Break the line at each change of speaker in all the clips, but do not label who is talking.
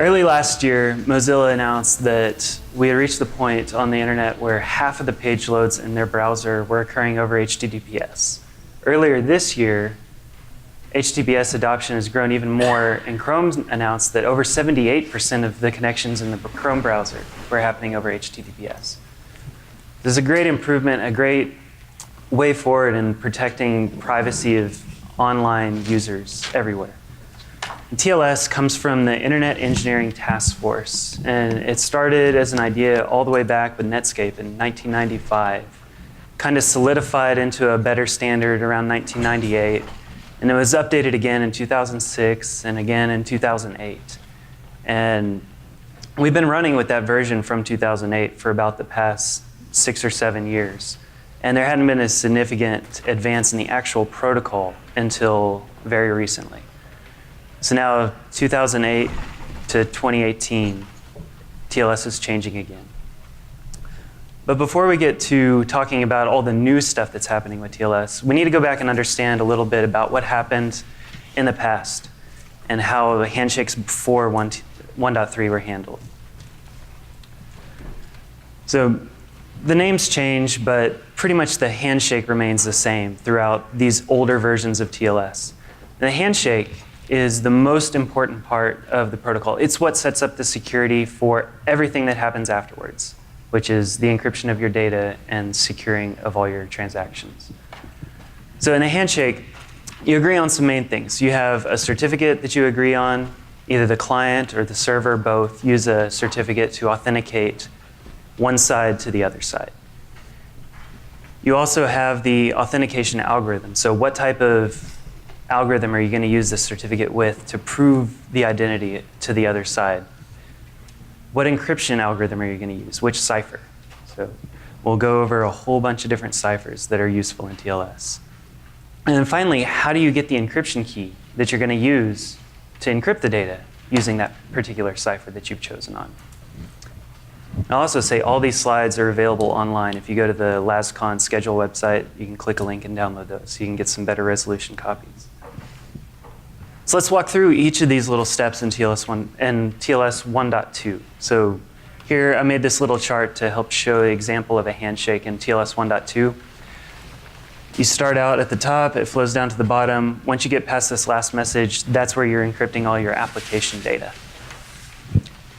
Early last year, Mozilla announced that we had reached the point on the internet where half of the page loads in their browser were occurring over HTTPS. Earlier this year, HTTPS adoption has grown even more, and Chrome announced that over 78% of the connections in the Chrome browser were happening over HTTPS. This is a great improvement, a great way forward in protecting privacy of online users everywhere. And TLS comes from the Internet Engineering Task Force, and it started as an idea all the way back with Netscape in 1995, kind of solidified into a better standard around 1998. And it was updated again in 2006 and again in 2008. And we've been running with that version from 2008 for about the past 6 or 7 years. And there hadn't been a significant advance in the actual protocol until very recently. So now 2008 to 2018, TLS is changing again. But before we get to talking about all the new stuff that's happening with TLS, we need to go back and understand a little bit about what happened in the past and how the handshakes before 1.3 were handled. So the names change, but pretty much the handshake remains the same throughout these older versions of TLS. The handshake is the most important part of the protocol. It's what sets up the security for everything that happens afterwards, which is the encryption of your data and securing of all your transactions. So in a handshake, you agree on some main things. You have a certificate that you agree on. Either the client or the server both use a certificate to authenticate one side to the other side. You also have the authentication algorithm. So what type of algorithm are you going to use this certificate with to prove the identity to the other side? What encryption algorithm are you going to use? Which cipher? So we'll go over a whole bunch of different ciphers that are useful in TLS. And then finally, how do you get the encryption key that you're going to use to encrypt the data using that particular cipher that you've chosen on? I'll also say all these slides are available online. If you go to the LASCON schedule website, you can click a link and download those so you can get some better resolution copies. So let's walk through each of these little steps in TLS 1.2. So here I made this little chart to help show an example of a handshake in TLS 1.2. You start out at the top, it flows down to the bottom. Once you get past this last message, that's where you're encrypting all your application data.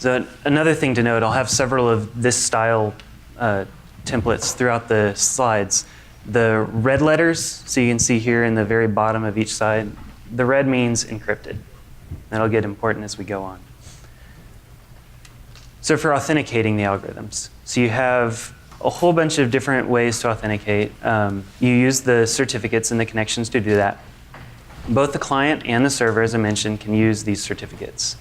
So another thing to note, I'll have several of this style templates throughout the slides. The red letters, so you can see here in the very bottom of each side, the red means encrypted. That'll get important as we go on. So for authenticating the algorithms, so you have a whole bunch of different ways to authenticate. You use the certificates and the connections to do that. Both the client and the server, as I mentioned, can use these certificates.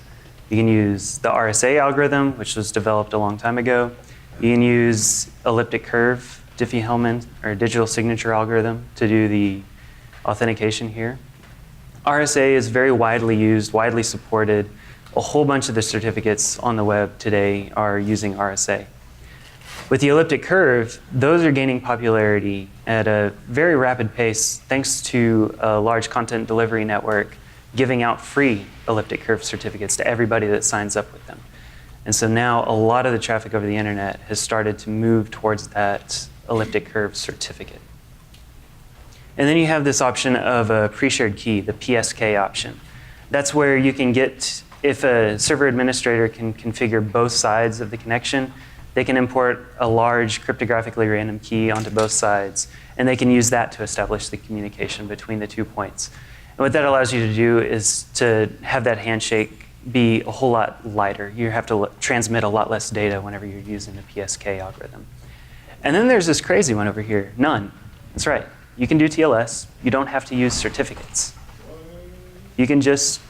You can use the RSA algorithm, which was developed a long time ago. You can use elliptic curve, Diffie-Hellman, or digital signature algorithm to do the authentication here. RSA is very widely used, widely supported. A whole bunch of the certificates on the web today are using RSA. With the elliptic curve, those are gaining popularity at a very rapid pace thanks to a large content delivery network giving out free elliptic curve certificates to everybody that signs up with them. And so now a lot of the traffic over the internet has started to move towards that elliptic curve certificate. And then you have this option of a pre-shared key, the PSK option. That's where you can get, if a server administrator can configure both sides of the connection, they can import a large cryptographically random key onto both sides, and they can use that to establish the communication between the 2 points. And what that allows you to do is to have that handshake be a whole lot lighter. You have to transmit a lot less data whenever you're using the PSK algorithm. And then there's this crazy one over here, none. That's right. You can do TLS. You don't have to use certificates. You can just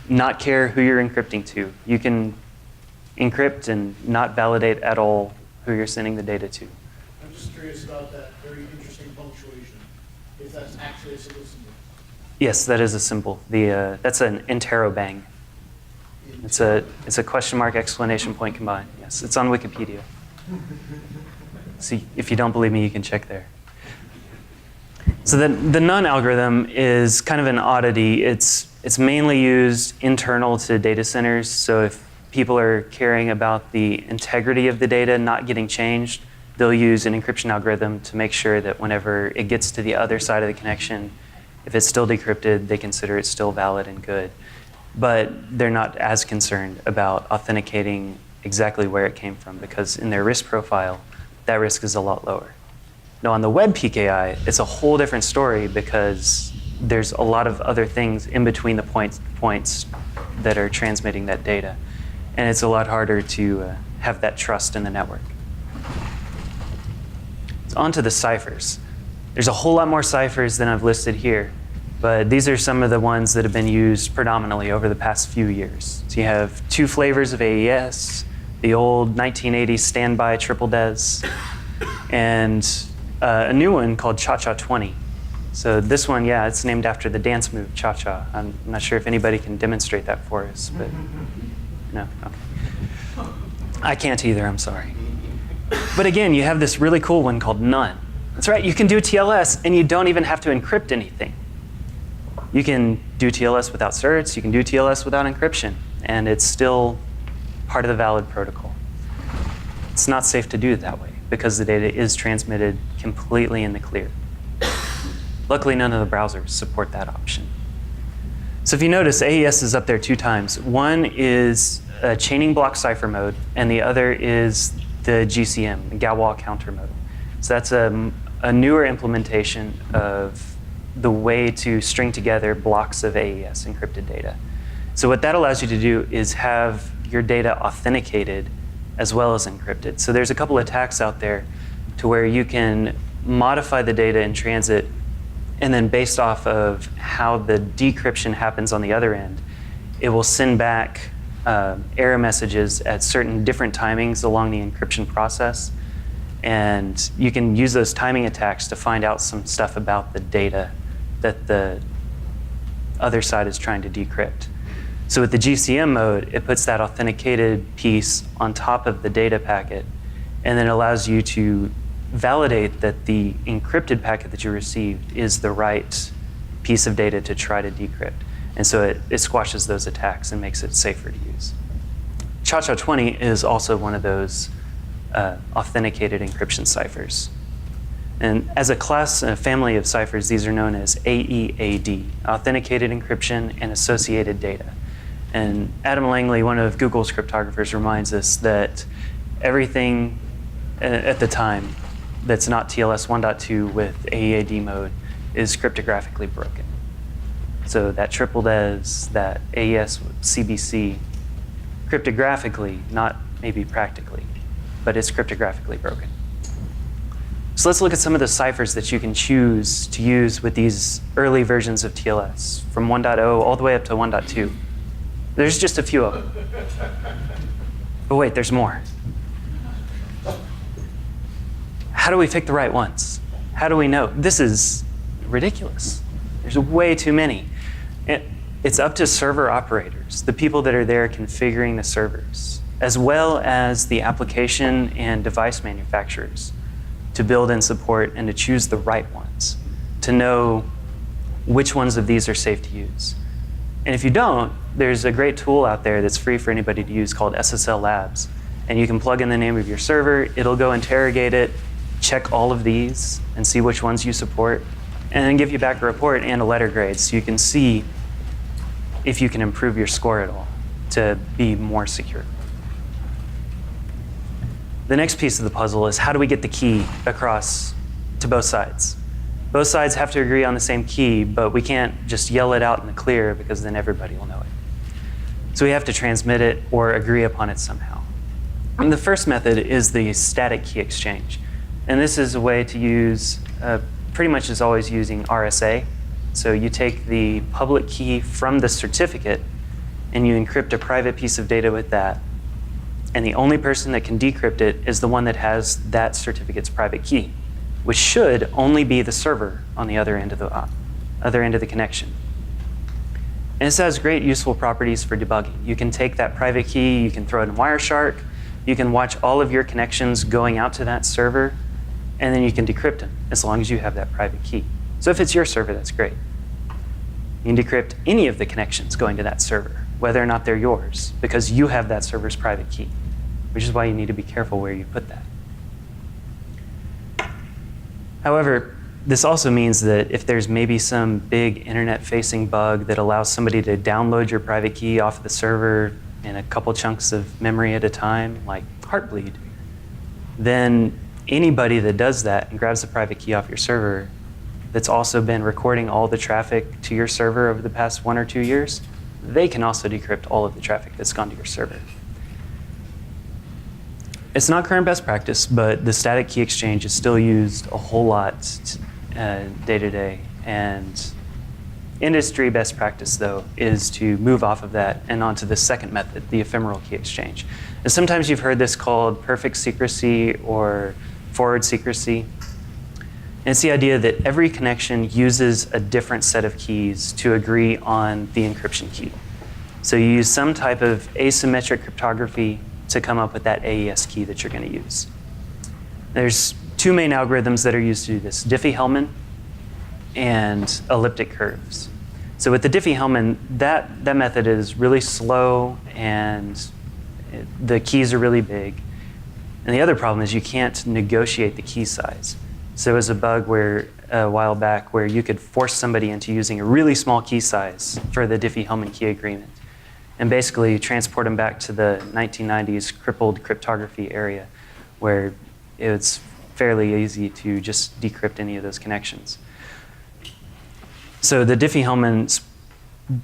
not care who you're encrypting to. You can encrypt and not validate at all who you're sending the data to.
I'm just curious about that very interesting punctuation, if that's actually a single symbol.
Yes, that is a symbol. That's an interrobang. It's a question mark exclamation point combined. Yes, it's on Wikipedia. So if you don't believe me, you can check there. So the none algorithm is kind of an oddity. It's mainly used internal to data centers. So if people are caring about the integrity of the data not getting changed, they'll use an encryption algorithm to make sure that whenever it gets to the other side of the connection, if it's still decrypted, they consider it still valid and good. But they're not as concerned about authenticating exactly where it came from, because in their risk profile, that risk is a lot lower. Now, on the web PKI, it's a whole different story, because there's a lot of other things in between the points that are transmitting that data. And it's a lot harder to have that trust in the network. So on to the ciphers. There's a whole lot more ciphers than I've listed here, but these are some of the ones that have been used predominantly over the past few years. So you have 2 flavors of AES, the old 1980s standby triple DES, and a new one called Cha-Cha 20. So this one, yeah, it's named after the dance move Cha-Cha. I'm not sure if anybody can demonstrate that for us, but no, okay. I can't either, I'm sorry. But again, you have this really cool one called None. That's right, you can do TLS and you don't even have to encrypt anything. You can do TLS without certs, you can do TLS without encryption, and it's still part of the valid protocol. It's not safe to do it that way because the data is transmitted completely in the clear. Luckily, none of the browsers support that option. So if you notice, AES is up there 2 times. One is a chaining block cipher mode, and the other is the GCM, the Galois counter mode. So that's a newer implementation of the way to string together blocks of AES encrypted data. So what that allows you to do is have your data authenticated as well as encrypted. So there's a couple of attacks out there to where you can modify the data in transit, and then based off of how the decryption happens on the other end, it will send back error messages at certain different timings along the encryption process. And you can use those timing attacks to find out some stuff about the data that the other side is trying to decrypt. So with the GCM mode, it puts that authenticated piece on top of the data packet, and then allows you to validate that the encrypted packet that you received is the right piece of data to try to decrypt. And so it squashes those attacks and makes it safer to use. Cha-Cha 20 is also one of those authenticated encryption ciphers. And as a class, a family of ciphers, these are known as AEAD, authenticated encryption and associated data. And Adam Langley, one of Google's cryptographers, reminds us that everything at the time that's not TLS 1.2 with AEAD mode is cryptographically broken. So that triple DES, that AES CBC, cryptographically, not maybe practically, but it's cryptographically broken. So let's look at some of the ciphers that you can choose to use with these early versions of TLS, from 1.0 all the way up to 1.2. There's just a few of them. But wait, there's more. How do we pick the right ones? How do we know? This is ridiculous. There's way too many. It's up to server operators, the people that are there configuring the servers, as well as the application and device manufacturers, to build and support and to choose the right ones, to know which ones of these are safe to use. And if you don't, there's a great tool out there that's free for anybody to use called SSL Labs. And you can plug in the name of your server, it'll go interrogate it, check all of these, and see which ones you support, and then give you back a report and a letter grade so you can see if you can improve your score at all to be more secure. The next piece of the puzzle is how do we get the key across to both sides? Both sides have to agree on the same key, but we can't just yell it out in the clear because then everybody will know it. So we have to transmit it or agree upon it somehow. And the first method is the static key exchange. And this is a way to use, pretty much is always using RSA. So you take the public key from the certificate and you encrypt a private piece of data with that. And the only person that can decrypt it is the one that has that certificate's private key, which should only be the server on the other end of the connection. And this has great useful properties for debugging. You can take that private key, you can throw it in Wireshark, you can watch all of your connections going out to that server, and then you can decrypt them as long as you have that private key. So if it's your server, that's great. You can decrypt any of the connections going to that server, whether or not they're yours, because you have that server's private key, which is why you need to be careful where you put that. However, this also means that if there's maybe some big internet-facing bug that allows somebody to download your private key off of the server in a couple chunks of memory at a time, like Heartbleed, then anybody that does that and grabs the private key off your server that's also been recording all the traffic to your server over the past 1 or 2 years, they can also decrypt all of the traffic that's gone to your server. It's not current best practice, but the static key exchange is still used a whole lot day to day. And industry best practice, though, is to move off of that and onto the second method, the ephemeral key exchange. And sometimes you've heard this called perfect secrecy or forward secrecy. And it's the idea that every connection uses a different set of keys to agree on the encryption key. So you use some type of asymmetric cryptography to come up with that AES key that you're going to use. There's 2 main algorithms that are used to do this, Diffie-Hellman and elliptic curves. So with the Diffie-Hellman, that method is really slow and the keys are really big. And the other problem is you can't negotiate the key size. So there was a bug where a while back where you could force somebody into using a really small key size for the Diffie-Hellman key agreement and basically transport them back to the 1990s crippled cryptography area where it's fairly easy to just decrypt any of those connections. So the Diffie-Hellman's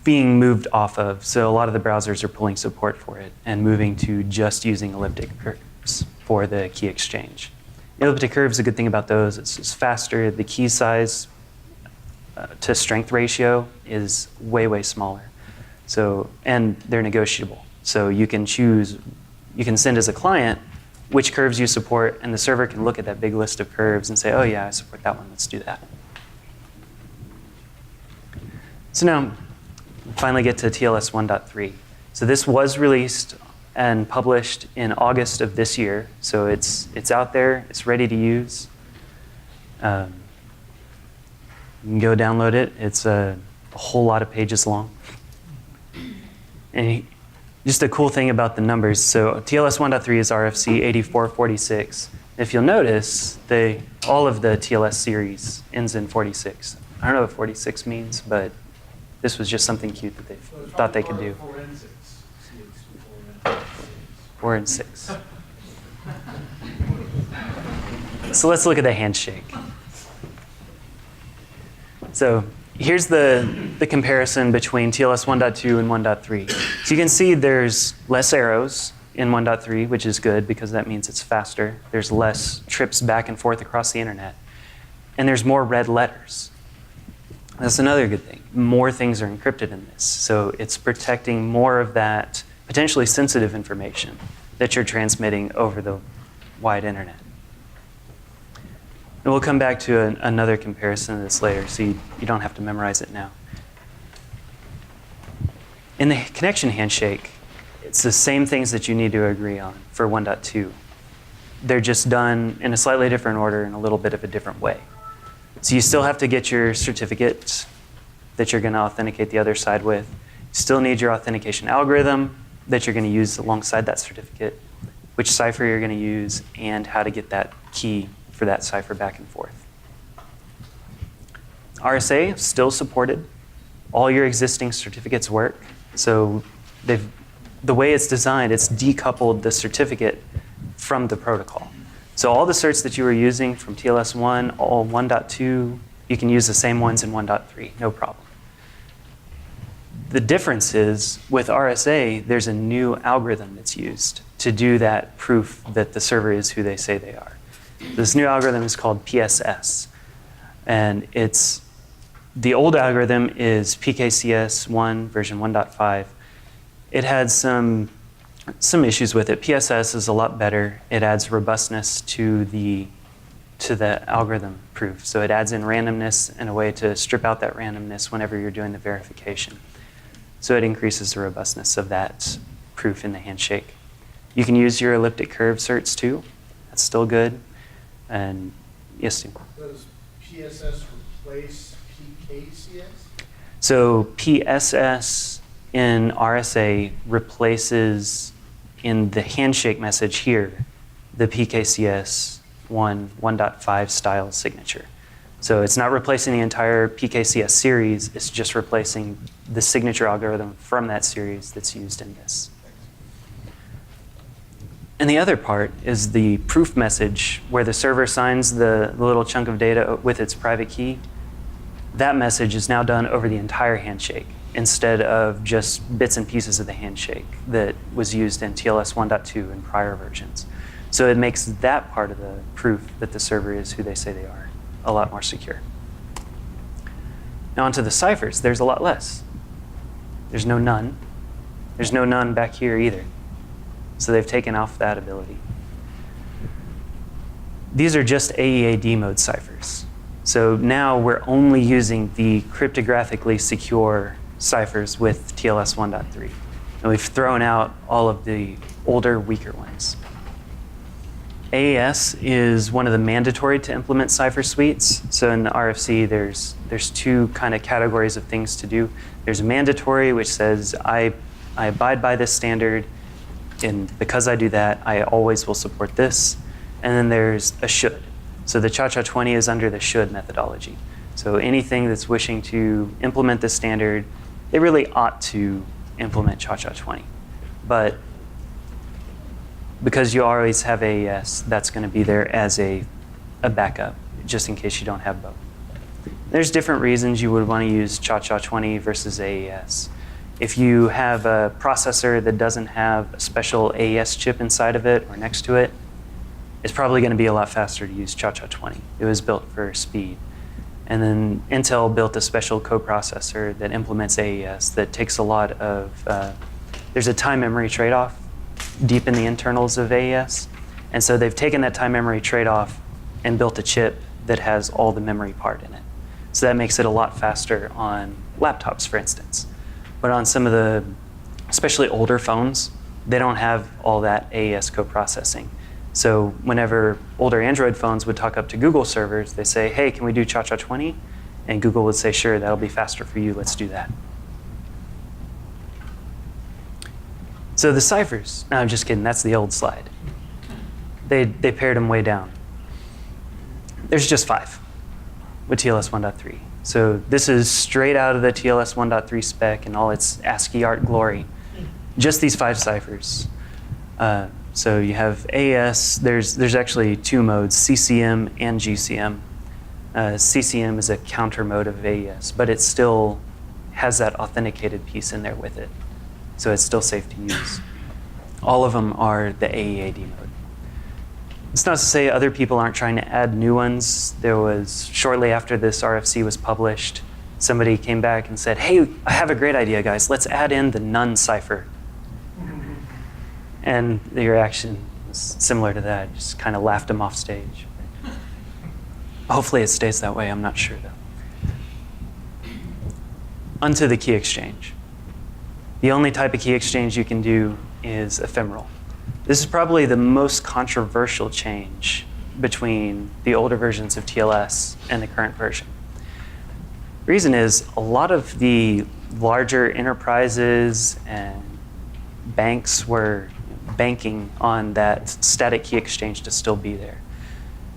being moved off of, so a lot of the browsers are pulling support for it and moving to just using elliptic curves for the key exchange. Elliptic curves, a good thing about those, it's faster. The key size to strength ratio is way, way smaller. So, and they're negotiable. So you can choose, you can send as a client which curves you support, and the server can look at that big list of curves and say, oh yeah, I support that one, let's do that. So now, finally get to TLS 1.3. So this was released and published in August of this year. So it's out there, it's ready to use. You can go download it. It's a whole lot of pages long. And just a cool thing about the numbers, so TLS 1.3 is RFC 8446. If you'll notice, all of the TLS series ends in 46. I don't know what 46 means, but this was just something cute that they thought they could do. 4 and 6. So let's look at the handshake. So here's the comparison between TLS 1.2 and 1.3. So you can see there's less arrows in 1.3, which is good because that means it's faster. There's less trips back and forth across the internet. And there's more red letters. That's another good thing. More things are encrypted in this. So it's protecting more of that potentially sensitive information that you're transmitting over the wide internet. And we'll come back to another comparison of this later, so you don't have to memorize it now. In the connection handshake, it's the same things that you need to agree on for 1.2. They're just done in a slightly different order in a little bit of a different way. So you still have to get your certificate that you're going to authenticate the other side with. You still need your authentication algorithm that you're going to use alongside that certificate, which cipher you're going to use, and how to get that key for that cipher back and forth. RSA still supported. All your existing certificates work. So the way it's designed, it's decoupled the certificate from the protocol. So all the certs that you were using from TLS 1, all 1.2, you can use the same ones in 1.3, no problem. The difference is, with RSA, there's a new algorithm that's used to do that proof that the server is who they say they are. This new algorithm is called PSS. And the old algorithm is PKCS1 version 1.5. It had some issues with it. PSS is a lot better. It adds robustness to the algorithm proof. So it adds in randomness and a way to strip out that randomness whenever you're doing the verification. So it increases the robustness of that proof in the handshake. You can use your elliptic curve certs too. That's still good. And yes, Steve?
Does PSS replace PKCS?
So PSS in RSA replaces in the handshake message here the PKCS 1.5 style signature. So it's not replacing the entire PKCS series, it's just replacing the signature algorithm from that series that's used in this. And the other part is the proof message where the server signs the little chunk of data with its private key. That message is now done over the entire handshake instead of just bits and pieces of the handshake that was used in TLS 1.2 and prior versions. So it makes that part of the proof that the server is who they say they are a lot more secure. Now onto the ciphers, there's a lot less. There's no none. There's no none back here either. So they've taken off that ability. These are just AEAD mode ciphers. So now we're only using the cryptographically secure ciphers with TLS 1.3. And we've thrown out all of the older, weaker ones. AES is one of the mandatory to implement cipher suites. So in the RFC, there's two kind of categories of things to do. There's mandatory, which says I abide by this standard, and because I do that, I always will support this. And then there's a should. So the Cha-Cha 20 is under the should methodology. So anything that's wishing to implement this standard, they really ought to implement Cha-Cha 20. But because you always have AES, that's going to be there as a backup, just in case you don't have both. There's different reasons you would want to use Cha-Cha 20 versus AES. If you have a processor that doesn't have a special AES chip inside of it or next to it, it's probably going to be a lot faster to use Cha-Cha 20. It was built for speed. And then Intel built a special coprocessor that implements AES that takes a lot of, there's a time memory trade-off deep in the internals of AES. And so they've taken that time memory trade-off and built a chip that has all the memory part in it. So that makes it a lot faster on laptops, for instance. But on some of the, especially older phones, they don't have all that AES coprocessing. So whenever older Android phones would talk up to Google servers, they say, hey, can we do Cha-Cha 20? And Google would say, sure, that'll be faster for you, let's do that. So the ciphers, no, I'm just kidding, that's the old slide. They pared them way down. There's just 5 with TLS 1.3. So this is straight out of the TLS 1.3 spec and all its ASCII art glory. Just these 5 ciphers. So you have AES, there's actually 2 modes, CCM and GCM. CCM is a counter mode of AES, but it still has that authenticated piece in there with it. So it's still safe to use. All of them are the AEAD mode. It's not to say other people aren't trying to add new ones. There was, shortly after this RFC was published, somebody came back and said, hey, I have a great idea, guys. Let's add in the none cipher. And the reaction was similar to that. Just kind of laughed him off stage. Hopefully it stays that way. I'm not sure, though. Onto the key exchange. The only type of key exchange you can do is ephemeral. This is probably the most controversial change between the older versions of TLS and the current version. The reason is a lot of the larger enterprises and banks were banking on that static key exchange to still be there.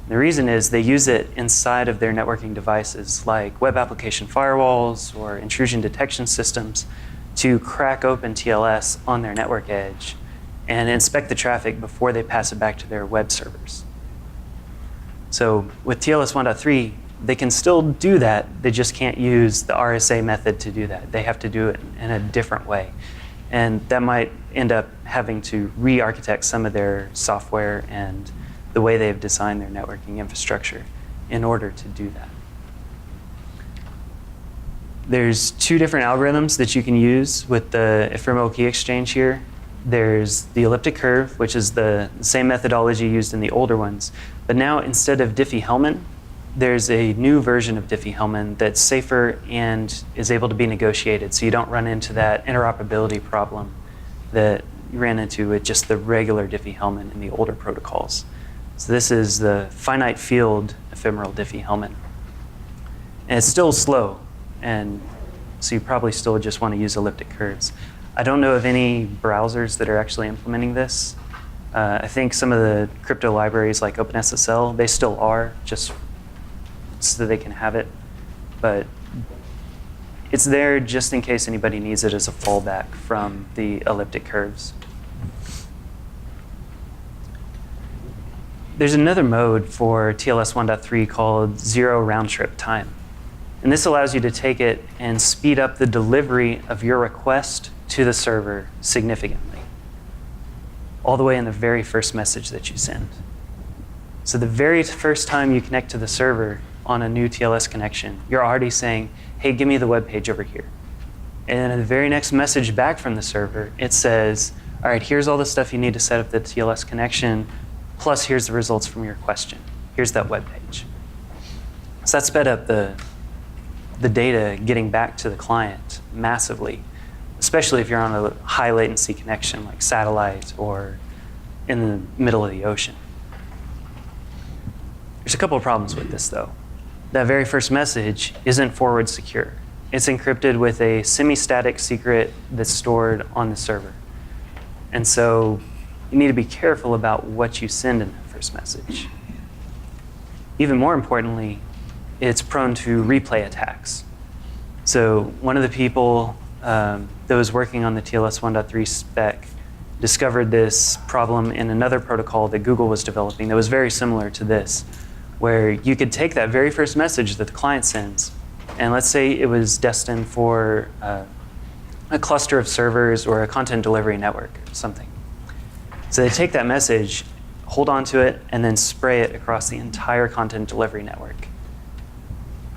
The reason is they use it inside of their networking devices like web application firewalls or intrusion detection systems to crack open TLS on their network edge and inspect the traffic before they pass it back to their web servers. So with TLS 1.3, they can still do that. They just can't use the RSA method to do that. They have to do it in a different way. And that might end up having to re-architect some of their software and the way they've designed their networking infrastructure in order to do that. There's 2 different algorithms that you can use with the ephemeral key exchange here. There's the elliptic curve, which is the same methodology used in the older ones. But now instead of Diffie-Hellman, there's a new version of Diffie-Hellman that's safer and is able to be negotiated, so you don't run into that interoperability problem that you ran into with just the regular Diffie-Hellman in the older protocols. So this is the finite field ephemeral Diffie-Hellman. And it's still slow, and so you probably still just want to use elliptic curves. I don't know of any browsers that are actually implementing this. I think some of the crypto libraries like OpenSSL, they still are, just so that they can have it. But it's there just in case anybody needs it as a fallback from the elliptic curves. There's another mode for TLS 1.3 called zero round-trip time. And this allows you to take it and speed up the delivery of your request to the server significantly, all the way in the very first message that you send. So the very first time you connect to the server on a new TLS connection, you're already saying, hey, give me the web page over here. And then in the very next message back from the server, it says, all right, here's all the stuff you need to set up the TLS connection, plus here's the results from your question. Here's that web page. So that sped up the data getting back to the client massively, especially if you're on a high latency connection like satellite or in the middle of the ocean. There's a couple of problems with this, though. That very first message isn't forward secure. It's encrypted with a semi-static secret that's stored on the server. And so you need to be careful about what you send in that first message. Even more importantly, it's prone to replay attacks. So one of the people that was working on the TLS 1.3 spec discovered this problem in another protocol that Google was developing that was very similar to this, where you could take that very first message that the client sends, and let's say it was destined for a cluster of servers or a content delivery network or something. So they take that message, hold on to it, and then spray it across the entire content delivery network.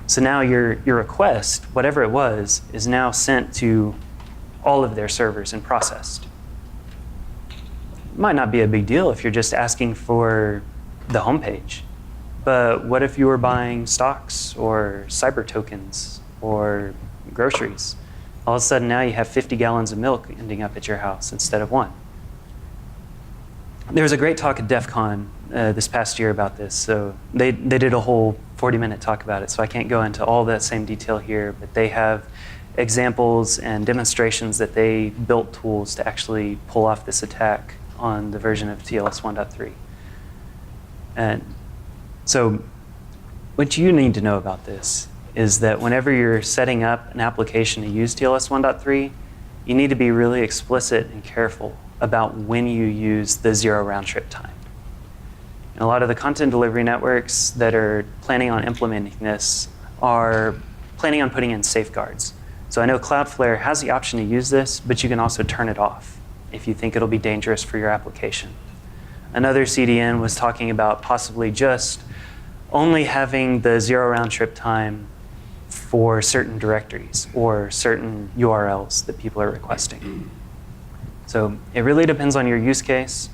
So now your request, whatever it was, is now sent to all of their servers and processed. It might not be a big deal if you're just asking for the homepage. But what if you were buying stocks or cyber tokens or groceries? All of a sudden now you have 50 gallons of milk ending up at your house instead of one. There was a great talk at DEF CON this past year about this. So they did a whole 40-minute talk about it. So I can't go into all that same detail here, but they have examples and demonstrations that they built tools to actually pull off this attack on the version of TLS 1.3. And so what you need to know about this is that whenever you're setting up an application to use TLS 1.3, you need to be really explicit and careful about when you use the zero round-trip time. And a lot of the content delivery networks that are planning on implementing this are planning on putting in safeguards. So I know CloudFlare has the option to use this, but you can also turn it off if you think it'll be dangerous for your application. Another CDN was talking about possibly just only having the zero round-trip time for certain directories or certain URLs that people are requesting. So it really depends on your use case,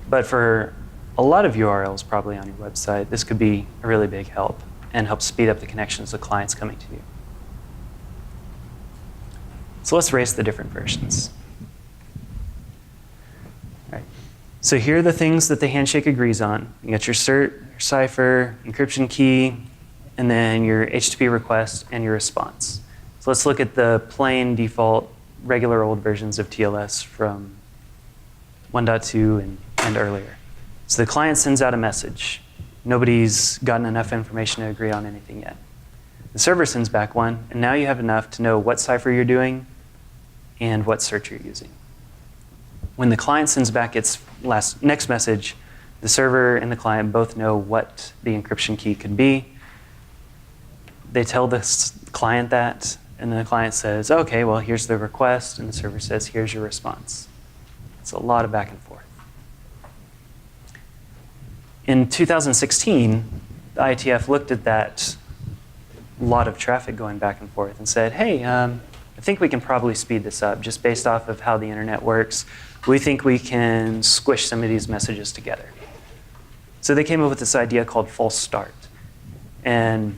but for a lot of URLs probably on your website, this could be a really big help and help speed up the connections of clients coming to you. So let's race the different versions. All right. So here are the things that the handshake agrees on. You got your cert, your cipher, encryption key, and then your HTTP request and your response. So let's look at the plain default regular old versions of TLS from 1.2 and earlier. So the client sends out a message. Nobody's gotten enough information to agree on anything yet. The server sends back one, and now you have enough to know what cipher you're doing and what search you're using. When the client sends back its next message, the server and the client both know what the encryption key could be. They tell the client that, and then the client says, okay, well, here's the request, and the server says, here's your response. It's a lot of back and forth. In 2016, the IETF looked at that lot of traffic going back and forth and said, hey, I think we can probably speed this up just based off of how the internet works. We think we can squish some of these messages together. So they came up with this idea called false start. And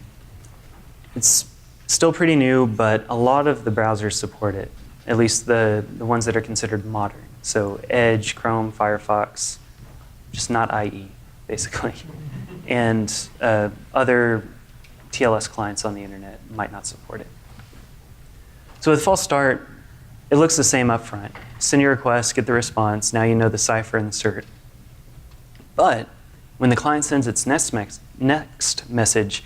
it's still pretty new, but a lot of the browsers support it, at least the ones that are considered modern. So Edge, Chrome, Firefox, just not IE, basically. And other TLS clients on the internet might not support it. So with false start, it looks the same up front. Send your request, get the response. Now you know the cipher and the cert. But when the client sends its next message,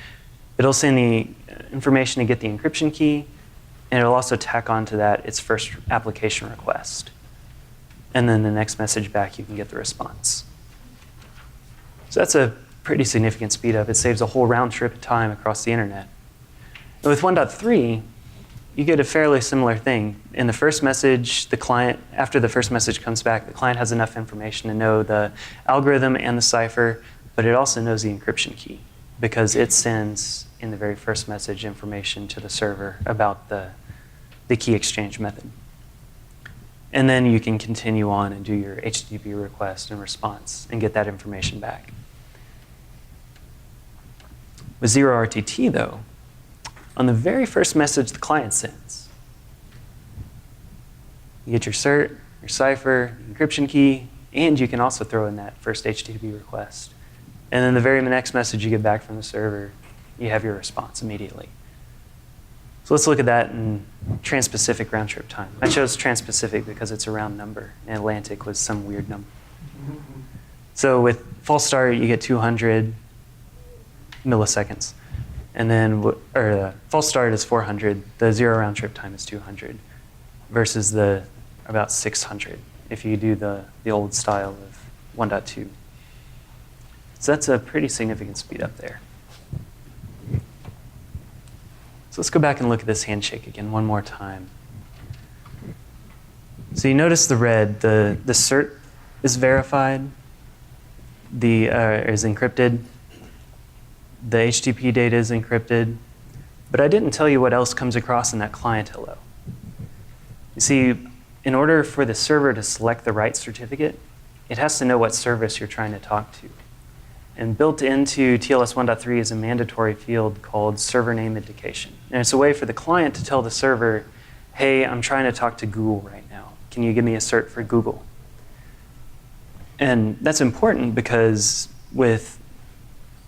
it'll send the information to get the encryption key, and it'll also tack onto that its first application request. And then the next message back, you can get the response. So that's a pretty significant speed up. It saves a whole round trip of time across the internet. And with 1.3, you get a fairly similar thing. In the first message, the client, after the first message comes back, the client has enough information to know the algorithm and the cipher, but it also knows the encryption key because it sends, in the very first message, information to the server about the key exchange method. And then you can continue on and do your HTTP request and response and get that information back. With zero RTT, though, on the very first message the client sends, you get your cert, your cipher, encryption key, and you can also throw in that first HTTP request. And then the very next message you get back from the server, you have your response immediately. So let's look at that in trans-Pacific round trip time. I chose trans-Pacific because it's a round number, and Atlantic was some weird number. So with false start, you get 200 milliseconds. And then, false start is 400. The zero round trip time is 200 versus the about 600 if you do the old style of 1.2. So that's a pretty significant speed up there. So let's go back and look at this handshake again one more time. So you notice the red, the cert is verified, is encrypted. The HTTP data is encrypted, but I didn't tell you what else comes across in that client hello. You see, in order for the server to select the right certificate, it has to know what service you're trying to talk to. And built into TLS 1.3 is a mandatory field called server name indication. And it's a way for the client to tell the server, hey, I'm trying to talk to Google right now. Can you give me a cert for Google? And that's important because with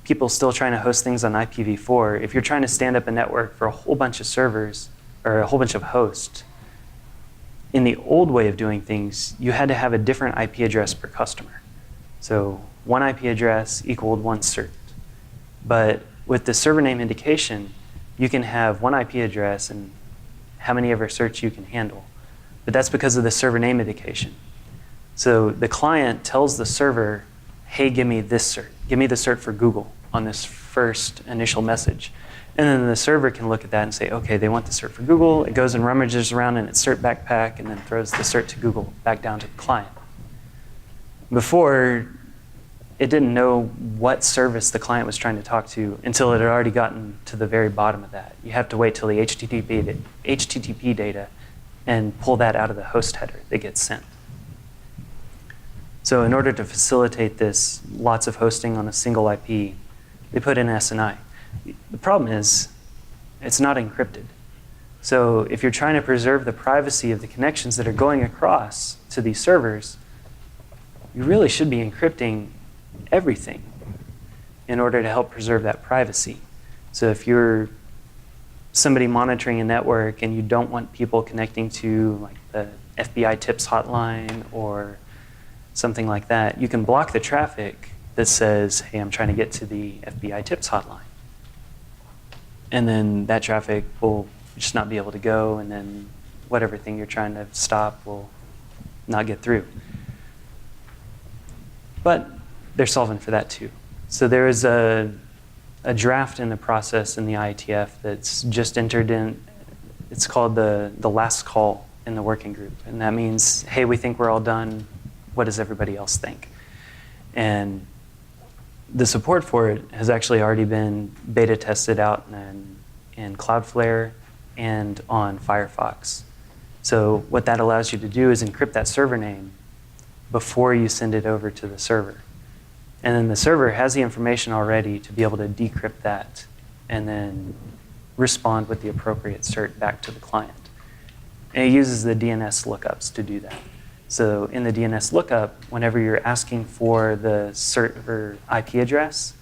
people still trying to host things on IPv4, if you're trying to stand up a network for a whole bunch of servers or a whole bunch of hosts, in the old way of doing things, you had to have a different IP address per customer. So one IP address equaled one cert. But with the server name indication, you can have one IP address and how many ever certs you can handle. But that's because of the server name indication. So the client tells the server, hey, give me this cert. Give me the cert for Google on this first initial message. And then the server can look at that and say, okay, they want the cert for Google. It goes and rummages around in its cert backpack and then throws the cert to Google back down to the client. Before, it didn't know what service the client was trying to talk to until it had already gotten to the very bottom of that. You have to wait till the HTTP data and pull that out of the host header that gets sent. So in order to facilitate this, lots of hosting on a single IP, they put in SNI. The problem is, it's not encrypted. So if you're trying to preserve the privacy of the connections that are going across to these servers, you really should be encrypting everything in order to help preserve that privacy. So if you're somebody monitoring a network and you don't want people connecting to like the FBI tips hotline or something like that, you can block the traffic that says, hey, I'm trying to get to the FBI tips hotline. And then that traffic will just not be able to go, and then whatever thing you're trying to stop will not get through. But they're solving for that too. So there is a draft in the process in the IETF that's just entered in. It's called the last call in the working group. And that means, hey, we think we're all done. What does everybody else think? And the support for it has actually already been beta tested out in CloudFlare and on Firefox. So what that allows you to do is encrypt that server name before you send it over to the server. And then the server has the information already to be able to decrypt that and then respond with the appropriate cert back to the client. And it uses the DNS lookups to do that. So in the DNS lookup, whenever you're asking for the server IP address,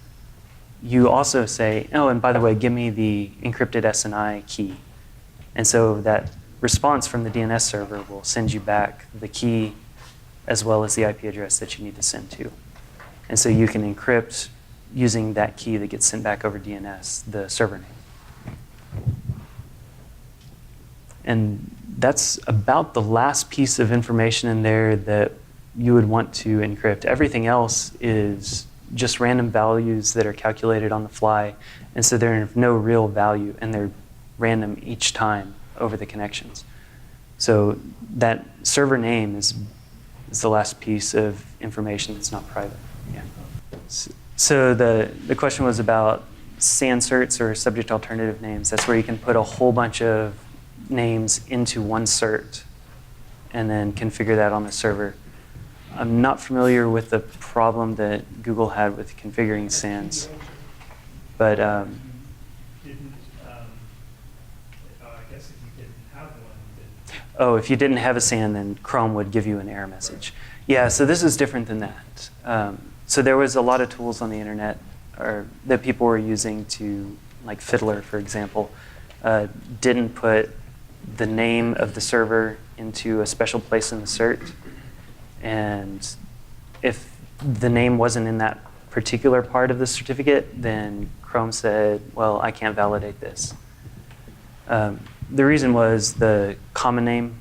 you also say, oh, and by the way, give me the encrypted SNI key. And so that response from the DNS server will send you back the key as well as the IP address that you need to send to. And so you can encrypt using that key that gets sent back over DNS, the server name. And that's about the last piece of information in there that you would want to encrypt. Everything else is just random values that are calculated on the fly. And so they're of no real value, and they're random each time over the connections. So that server name is the last piece of information that's not private. Yeah. So the question was about SAN certs or subject alternative names. That's where you can put a whole bunch of names into one cert and then configure that on the server. I'm not familiar with the problem that Google had with configuring SANs, but
I guess if you didn't have one, then
oh, if you didn't have a SAN, then Chrome would give you an error message. Yeah, so this is different than that. So there was a lot of tools on the internet that people were using to, like Fiddler, for example, didn't put the name of the server into a special place in the cert. And if the name wasn't in that particular part of the certificate, then Chrome said, well, I can't validate this. The reason was the common name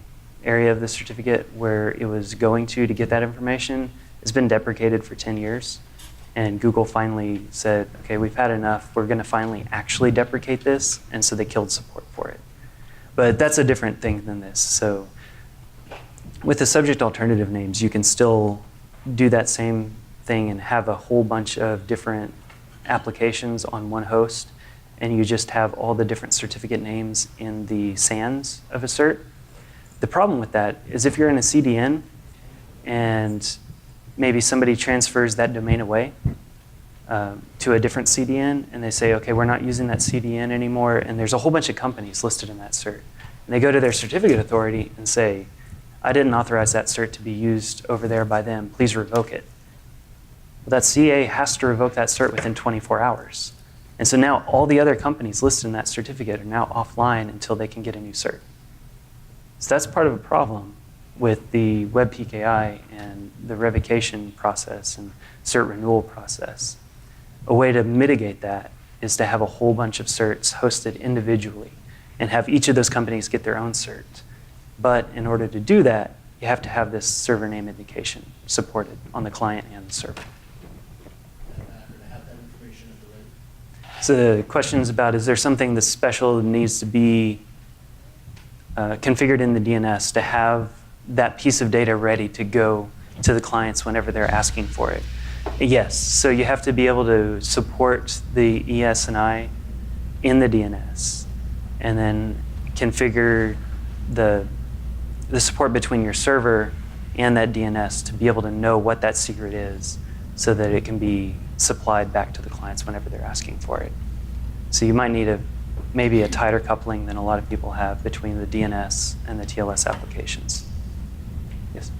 area of the certificate where it was going to get that information has been deprecated for 10 years. And Google finally said, okay, we've had enough. We're going to finally actually deprecate this. And so they killed support for it. But that's a different thing than this. So with the subject alternative names, you can still do that same thing and have a whole bunch of different applications on one host. And you just have all the different certificate names in the SANs of a cert. The problem with that is if you're in a CDN and maybe somebody transfers that domain away to a different CDN, and they say, okay, we're not using that CDN anymore, and there's a whole bunch of companies listed in that cert. And they go to their certificate authority and say, I didn't authorize that cert to be used over there by them. Please revoke it. Well, that CA has to revoke that cert within 24 hours. And so now all the other companies listed in that certificate are now offline until they can get a new cert. So that's part of a problem with the web PKI and the revocation process and cert renewal process. A way to mitigate that is to have a whole bunch of certs hosted individually and have each of those companies get their own cert. But in order to do that, you have to have this server name indication supported on the client and the server. So the question is about, is there something that's special that needs to be configured in the DNS to have that piece of data ready to go to the clients whenever they're asking for it? Yes. So you have to be able to support the ES&I in the DNS and then configure the support between your server and that DNS to be able to know what that secret is so that it can be supplied back to the clients whenever they're asking for it. So you might need maybe a tighter coupling than a lot of people have between the DNS and the TLS applications. Yes?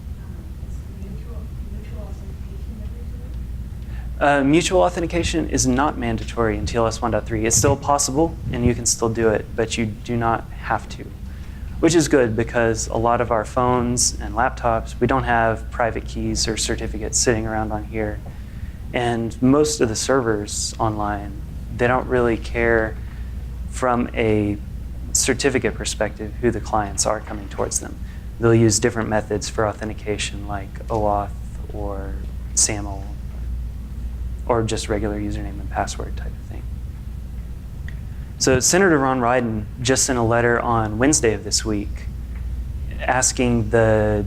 Mutual authentication is not mandatory in TLS 1.3. It's still possible, and you can still do it, but you do not have to, which is good because a lot of our phones and laptops, we don't have private keys or certificates sitting around on here. And most of the servers online, they don't really care from a certificate perspective who the clients are coming towards them. They'll use different methods for authentication like OAuth or SAML or just regular username and password type of thing. So Senator Ron Wyden just sent a letter on Wednesday of this week asking I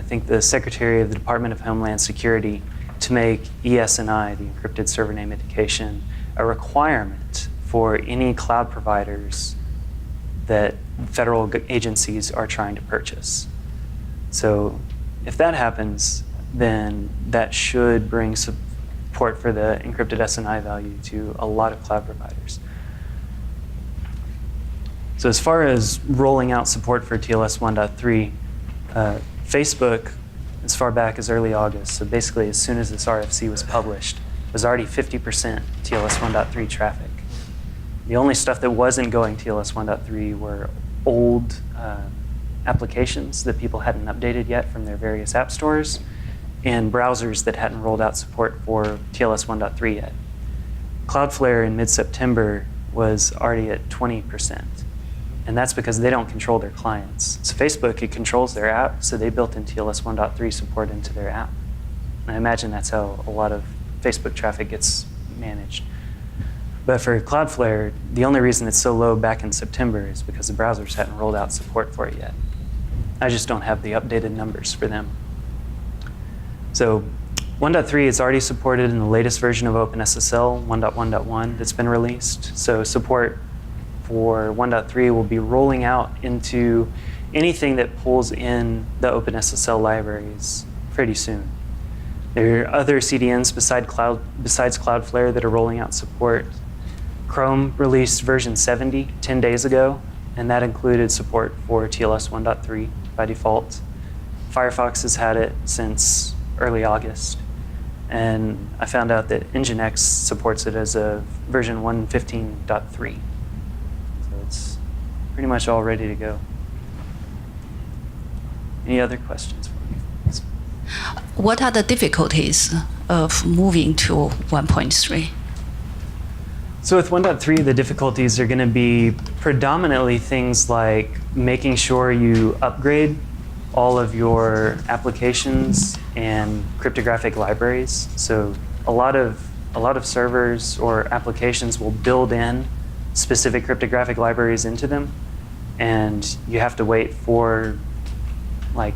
think the Secretary of the Department of Homeland Security to make ES&I, the Encrypted Server Name Indication, a requirement for any cloud providers that federal agencies are trying to purchase. So if that happens, then that should bring support for the encrypted S&I value to a lot of cloud providers. So as far as rolling out support for TLS 1.3, Facebook, as far back as early August, so basically as soon as this RFC was published, was already 50% TLS 1.3 traffic. The only stuff that wasn't going TLS 1.3 were old applications that people hadn't updated yet from their various app stores, and browsers that hadn't rolled out support for TLS 1.3 yet. CloudFlare in mid-September was already at 20%. And that's because they don't control their clients. So Facebook, it controls their app, so they built in TLS 1.3 support into their app. And I imagine that's how a lot of Facebook traffic gets managed. But for Cloudflare, the only reason it's so low back in September is because the browsers hadn't rolled out support for it yet. I just don't have the updated numbers for them. So 1.3 is already supported in the latest version of OpenSSL, 1.1.1, that's been released. So support for 1.3 will be rolling out into anything that pulls in the OpenSSL libraries pretty soon. There are other CDNs besides Cloudflare that are rolling out support. Chrome released version 70 10 days ago, and that included support for TLS 1.3 by default. Firefox has had it since early August. And I found out that Nginx supports it as a version 1.15.3. So it's pretty much all ready to go. Any other questions for me? Yes.
What are the difficulties of moving to 1.3?
So with 1.3, the difficulties are going to be predominantly things like making sure you upgrade all of your applications and cryptographic libraries. So a lot of servers or applications will build in specific cryptographic libraries into them, and you have to wait for like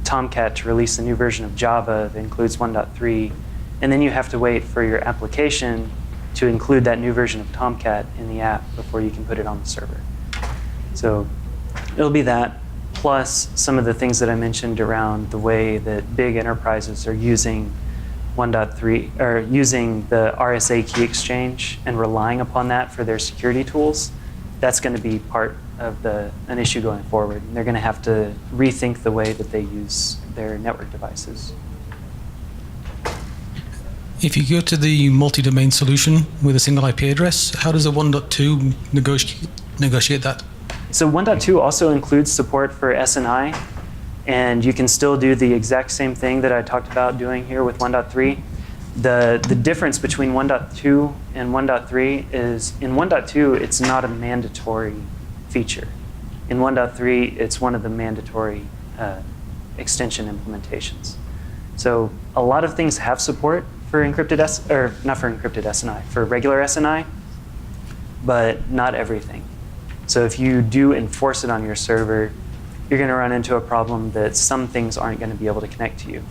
Tomcat to release a new version of Java that includes 1.3, and then you have to wait for your application to include that new version of Tomcat in the app before you can put it on the server. So it'll be that, plus some of the things that I mentioned around the way that big enterprises are using 1.3, or using the RSA key exchange and relying upon that for their security tools. That's going to be part of an issue going forward. And they're going to have to rethink the way that they use their network devices.
If you go to the multi-domain solution with a single IP address, how does a 1.2 negotiate that?
So 1.2 also includes support for SNI, and you can still do the exact same thing that I talked about doing here with 1.3. The difference between 1.2 and 1.3 is in 1.2, it's not a mandatory feature. In 1.3, it's one of the mandatory extension implementations. So a lot of things have support for encrypted not for encrypted SNI, for regular SNI, but not everything. So if you do enforce it on your server, you're going to run into a problem that some things aren't going to be able to connect to you.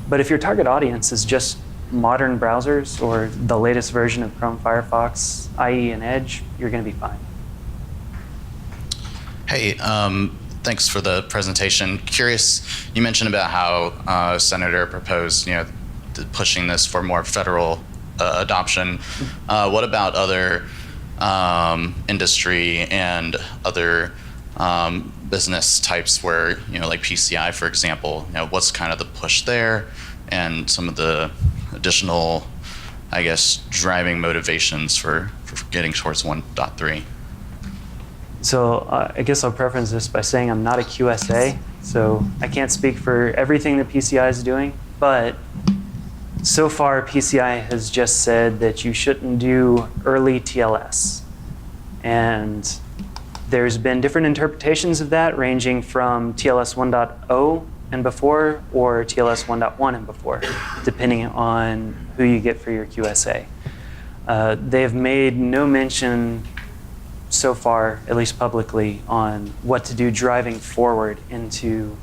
But if your target audience is just modern browsers or the latest version of Chrome, Firefox, IE, and Edge, you're going to be fine.
Hey, thanks for the presentation. Curious, you mentioned about how Senator proposed, pushing this for more federal adoption. What about other industry and other business types where, like PCI, for example, what's kind of the push there and some of the additional, I guess, driving motivations for getting towards 1.3?
So I guess I'll preference this by saying I'm not a QSA, so I can't speak for everything that PCI is doing, but so far PCI has just said that you shouldn't do early TLS. And there's been different interpretations of that, ranging from TLS 1.0 and before, or TLS 1.1 and before, depending on who you get for your QSA. They have made no mention so far, at least publicly, on what to do driving forward into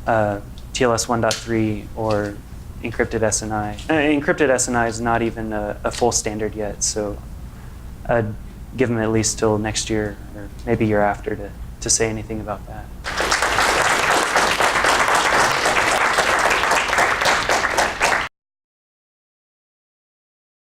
TLS 1.3 or encrypted SNI. Encrypted SNI is not even a full standard yet, so I'd give them at least till next year or maybe year after to say anything about that.